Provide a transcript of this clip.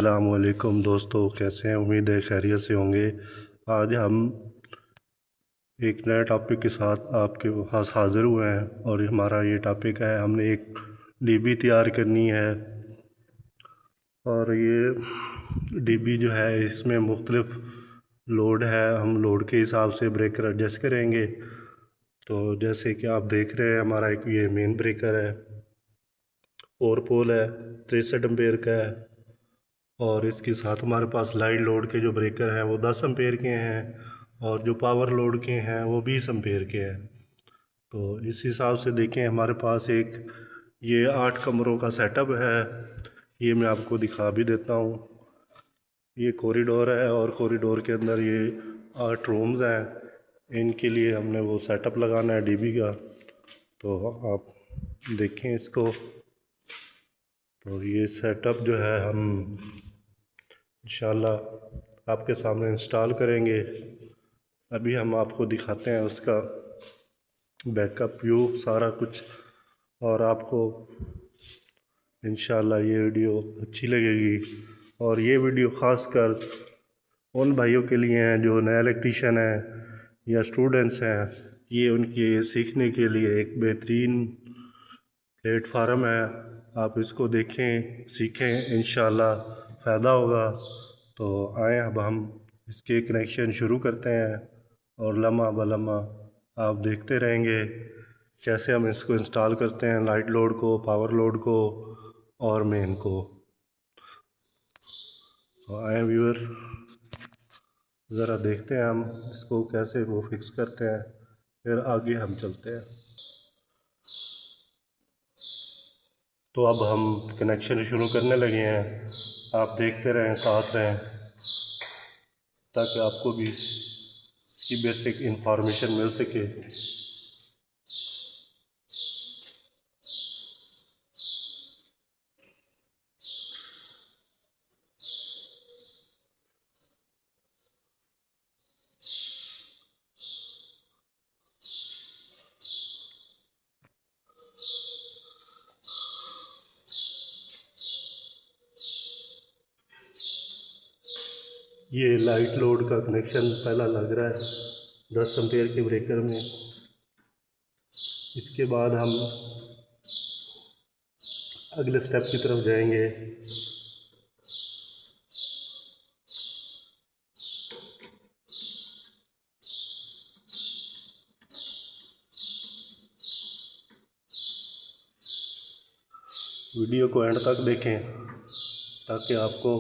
अस्सलामुअलैकुम दोस्तों, कैसे हैं? उम्मीद है खैरियत से होंगे। आज हम एक नए टॉपिक के साथ आपके पास हाज़िर हुए हैं और हमारा ये टॉपिक है, हमने एक डीबी तैयार करनी है। और ये डीबी जो है, इसमें मुख्तलिफ लोड है, हम लोड के हिसाब से ब्रेकर एडजस्ट करेंगे। तो जैसे कि आप देख रहे हैं, हमारा एक ये मेन ब्रेकर है, 4 पोल है, 63 एम्पेयर का है। और इसके साथ हमारे पास लाइट लोड के जो ब्रेकर हैं वो 10 एम्पेयर के हैं, और जो पावर लोड के हैं वो 20 एम्पेयर के हैं। तो इस हिसाब से देखें, हमारे पास एक ये 8 कमरों का सेटअप है। ये मैं आपको दिखा भी देता हूँ। ये कॉरिडोर है और कॉरिडोर के अंदर ये 8 रूम्स हैं। इनके लिए हमने वो सेटअप लगाना है डीबी का। तो आप देखें इसको। तो ये सेटअप जो है हम इंशाल्लाह आपके सामने इंस्टॉल करेंगे। अभी हम आपको दिखाते हैं उसका बैकअप व्यू सारा कुछ, और आपको इंशाल्लाह ये वीडियो अच्छी लगेगी। और ये वीडियो ख़ास कर उन भाइयों के लिए हैं जो नए इलेक्ट्रीशियन हैं या स्टूडेंट्स हैं। ये उनके सीखने के लिए एक बेहतरीन प्लेटफार्म है। आप इसको देखें, सीखें, इंशाल्लाह फ़ायदा होगा। तो आए अब हम इसके कनेक्शन शुरू करते हैं, और लम्हा ब लम्हा आप देखते रहेंगे कैसे हम इसको इंस्टॉल करते हैं, लाइट लोड को, पावर लोड को और मेन को। तो आए व्यूअर, ज़रा देखते हैं हम इसको कैसे वो फिक्स करते हैं, फिर आगे हम चलते हैं। तो अब हम कनेक्शन शुरू करने लगे हैं। आप देखते रहें, साथ रहें, ताकि आपको भी इसकी बेसिक इंफॉर्मेशन मिल सके। ये लाइट लोड का कनेक्शन पहला लग रहा है 10 एम्पेयर के ब्रेकर में। इसके बाद हम अगले स्टेप की तरफ जाएंगे। वीडियो को एंड तक देखें ताकि आपको